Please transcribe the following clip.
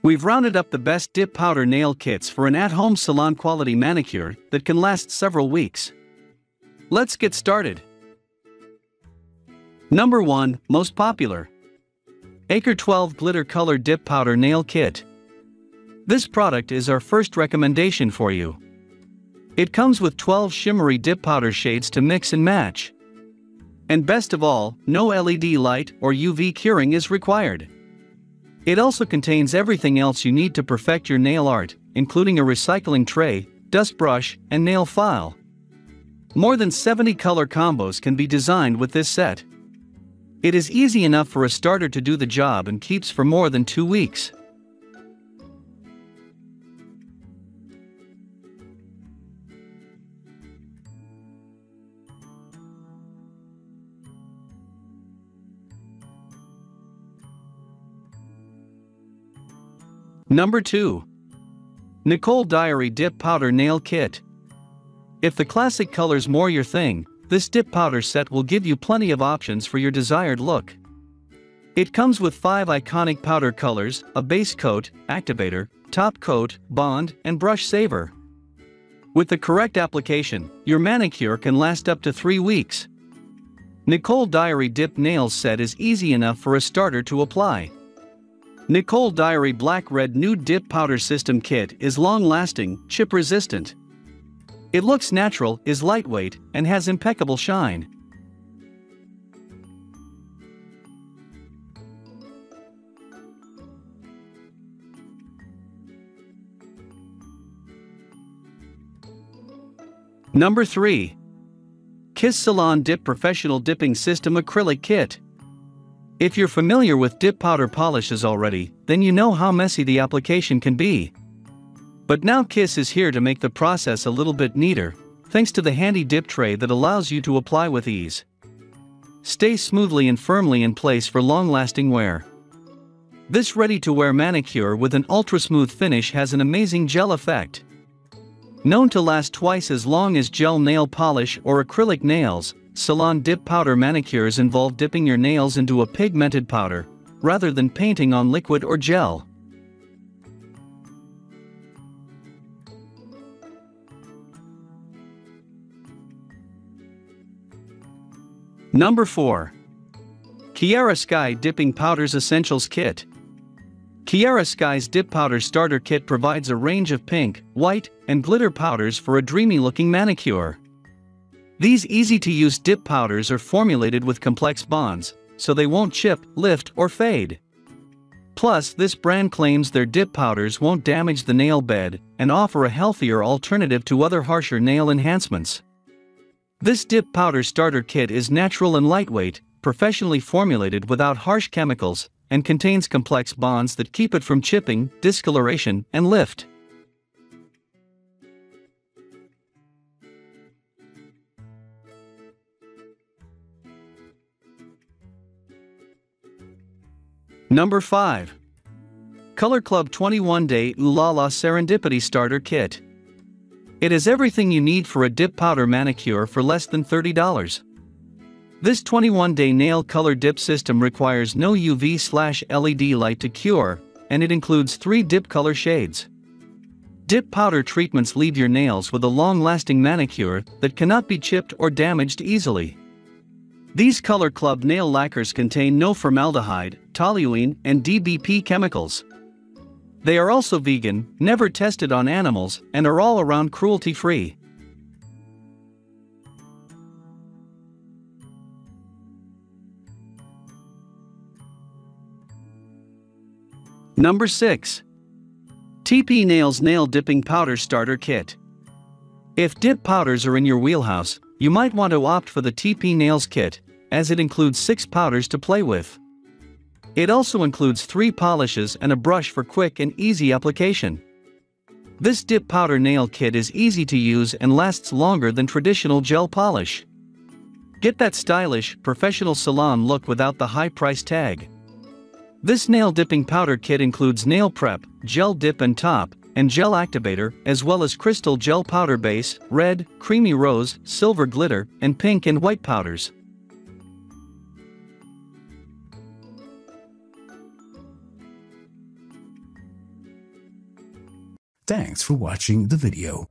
We've rounded up the best dip powder nail kits for an at-home salon quality manicure that can last several weeks. Let's get started. Number 1, most popular. Aikker 12 Glitter Color Dip Powder Nail Kit. This product is our first recommendation for you. It comes with 12 shimmery dip powder shades to mix and match. And best of all, no LED light or UV curing is required. It also contains everything else you need to perfect your nail art, including a recycling tray, dust brush, and nail file. More than 70 color combos can be designed with this set. It is easy enough for a starter to do the job and keeps for more than 2 weeks. Number 2. NICOLE Diary Dip Powder Nail Kit. If the classic color's more your thing, this dip powder set will give you plenty of options for your desired look. It comes with 5 iconic powder colors, a base coat, activator, top coat, bond, and brush saver. With the correct application, your manicure can last up to 3 weeks. NICOLE Diary Dip Nails Set is easy enough for a starter to apply. NICOLE Diary Black Red Nude Dip Powder System Kit is long-lasting, chip-resistant. It looks natural, is lightweight, and has impeccable shine. Number 3. Kiss Salon Dip Professional Dipping System Acrylic Kit. If you're familiar with dip powder polishes already, then you know how messy the application can be. But now Kiss is here to make the process a little bit neater, thanks to the handy dip tray that allows you to apply with ease. Stay smoothly and firmly in place for long-lasting wear. This ready-to-wear manicure with an ultra-smooth finish has an amazing gel effect. Known to last twice as long as gel nail polish or acrylic nails, salon dip powder manicures involve dipping your nails into a pigmented powder, rather than painting on liquid or gel. Number 4. Kiara Sky Dipping Powders Essentials Kit. Kiara Sky's Dip Powder Starter Kit provides a range of pink, white, and glitter powders for a dreamy-looking manicure. These easy-to-use dip powders are formulated with complex bonds, so they won't chip, lift, or fade. Plus, this brand claims their dip powders won't damage the nail bed and offer a healthier alternative to other harsher nail enhancements. This dip powder starter kit is natural and lightweight, professionally formulated without harsh chemicals, and contains complex bonds that keep it from chipping, discoloration, and lift. Number 5. Color Club 21-Day Ooh La La Serendipity Starter Kit. It has everything you need for a dip powder manicure for less than $30. This 21-day nail color dip system requires no UV/LED light to cure, and it includes 3 dip color shades. Dip powder treatments leave your nails with a long-lasting manicure that cannot be chipped or damaged easily. These Color Club nail lacquers contain no formaldehyde, toluene, and DBP chemicals. They are also vegan, never tested on animals, and are all around cruelty-free. Number 6. TP Nails Nail Dipping Powder Starter Kit. If dip powders are in your wheelhouse, you might want to opt for the TP Nails Kit, as it includes 6 powders to play with. It also includes 3 polishes and a brush for quick and easy application. This dip powder nail kit is easy to use and lasts longer than traditional gel polish. Get that stylish, professional salon look without the high price tag. This nail dipping powder kit includes nail prep, gel dip and top, and gel activator, as well as crystal gel powder base, red, creamy rose, silver glitter, and pink and white powders. Thanks for watching the video.